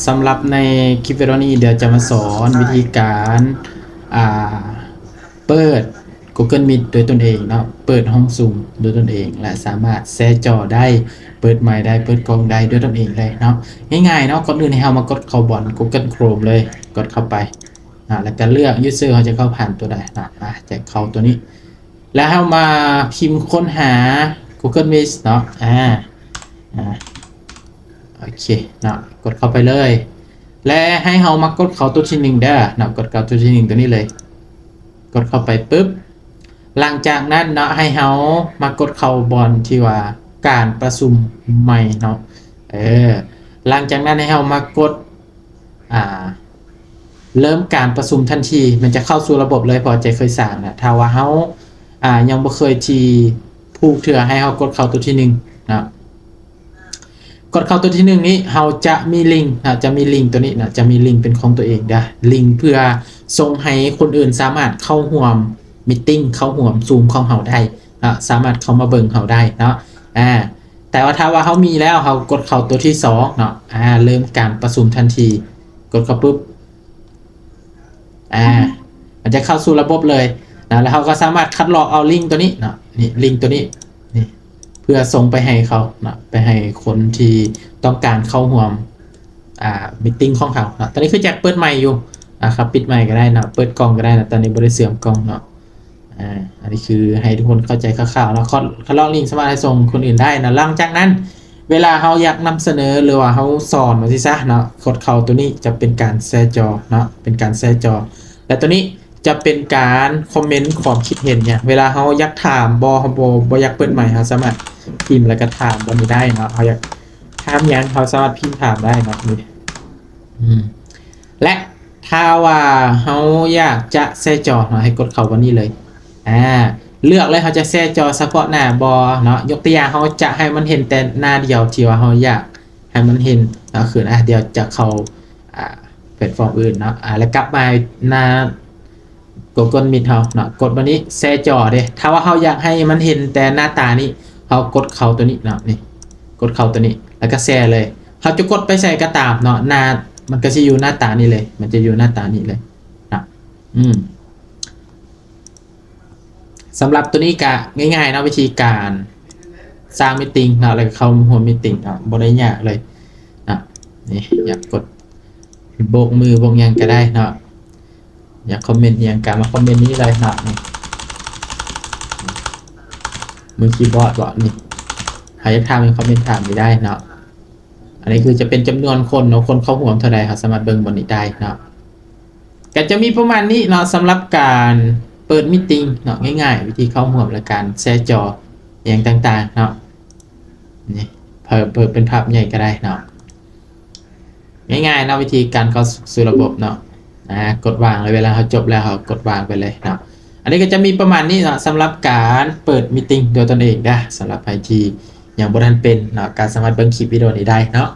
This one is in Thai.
สำหรับในคลิปวิดีโอนี้เดี๋ยวจะมาสอนวิธีการอ่าเปิด Google Meet โดยตนเองเนาะเปิดห้องซูมโดยตนเองและสามารถแชร์จอได้เปิดไมค์ได้เปิดกล้องได้ด้วยตนเองเลยเนาะง่ายๆเนาะก่อนอื่นให้เรามากดเข้าบน Google Chrome เลยกดเข้าไปแล้วก็เลือก user เขาจะเข้าผ่านตัวใดจะเข้าตัวนี้แล้วเรามาพิมพ์ค้นหา Google Meet เนาะโอเคเนาะกดเข้าไปเลยและให้เรามากดเข้าตัวที่1เด้อเนาะกดเข้าตัวที่1ตัวนี้เลยกดเข้าไปปุ๊บหลังจากนั้นเนาะให้เรามากดเข้าบนที่ว่าการประชุมใหม่เนาะหลังจากนั้นให้เรามากดเริ่มการประชุมทันทีมันจะเข้าสู่ระบบเลยพอใจเคยสั่งนะถ้าว่าเรายังบ่เคยที่ผูกเถื่อให้เรากดเข้าตัวที่1นะกดเข้าตัวที่1นี้เราจะมีลิงก์จะมีลิงก์ตัวนี้นะจะมีลิงก์เป็นของตัวเองนะลิงก์เพื่อส่งให้คนอื่นสามารถเข้าร่วมมีตติ้งเข้าร่วมซูมของเราได้สามารถเข้ามาเบิ่งเราได้เนาะแต่ว่าถ้าว่าเขามีแล้วเรากดเข้าตัวที่2เนาะเริ่มการประชุมทันทีกดเข้าปุ๊บมันจะเข้าสู่ระบบเลยนะแล้วเขาก็สามารถคัดลอกเอาลิงก์ตัวนี้เนาะนี่ลิงก์ตัวนี้นี่เพื่อส่งไปให้เขานะไปให้คนที่ต้องการเข้าร่วมมีตติ้งของเขานะตอนนี้คือแจ็คเปิดไมค์อยู่ครับปิดไมค์ก็ได้นะเปิดกล้องก็ได้นะตอนนี้บริเสื่อมกล้องเนาะอันนี้คือให้ทุกคนเข้าใจคร่าวๆแล้วคัดลอกลิงก์สามารถให้ส่งคนอื่นได้นะหลังจากนั้นเวลาเขาอยากนำเสนอหรือว่าเขาสอนมาสิซะเนาะกดเข้าตัวนี้จะเป็นการแชร์จอเนาะเป็นการแชร์จอและตัวนี้จะเป็นการคอมเมนต์ความคิดเห็นเนี่ยเวลาเขาอยากถามบอยากเปิดใหม่เขาสามารถพิมพ์แล้วก็ถามบนนี้ได้เนาะเขาอยากถามยังเขาสามารถพิมพ์ถามได้เนาะนี่และถ้าว่าเขาอยากจะแชร์จอเนาะให้กดเข้าวันนี้เลยเลือกเลยเขาจะแชร์จอเฉพาะหน้าบอเนาะยกตัวอย่างเขาจะให้มันเห็นแต่หน้าเดียวที่ว่าเขาอยากให้มันเห็นคือเดี๋ยวจะเข้าแพลตฟอร์มอื่นเนาะแล้วกลับมาหน้า Google Meet เขาเนาะกดวันนี้แชร์จอเด้ถ้าว่าเขาอยากให้มันเห็นแต่หน้าตานี้เขากดเข้าตัวนี้เนาะนี่กดเข้าตัวนี้แล้วก็แชร์เลยเขาจะกดไปใส่กระตาบเนาะหน้ามันก็จะอยู่หน้าตานี้เลยมันจะอยู่หน้าตานี้เลยนะสำหรับตัวนี้ก็ง่ายๆนะวิธีการสร้างมีตติ้งเนาะแล้วก็เข้าหัวมีตติ้งเนาะบ่ได้ยากเลยนะนี่อยากกดโบกมือโบกยังก็ได้เนาะอยากคอมเมนต์ยังก็มาคอมเมนต์นี้เลยเนาะนี่มือคีย์บอร์ดบ่นี่ใครจะถามเป็นคอมเมนต์ถามไม่ได้เนาะอันนี้คือจะเป็นจำนวนคนเนาะคนเข้าร่วมเท่าใดครับสามารถเบิ่งบนนี้ได้เนาะก็จะมีประมาณนี้เนาะสำหรับการเปิดมีตติ้งเนาะง่ายๆวิธีเข้าร่วมและการแชร์จออย่างต่างๆเนาะนี่เปิดเป็นภาพใหญ่ก็ได้เนาะง่ายๆนะวิธีการเข้าสู่ระบบเนาะกดวางเลยเวลาเขาจบแล้วเขากดวางไปเลยเนาะอันนี้ก็จะมีประมาณนี้เนาะสำหรับการเปิดมีตติ้งโดยตนเองนะสำหรับใครที่ยังบ่ทันเป็นเนาะการสามารถเบิ่งคลิปวิดีโอนี้ได้เนาะ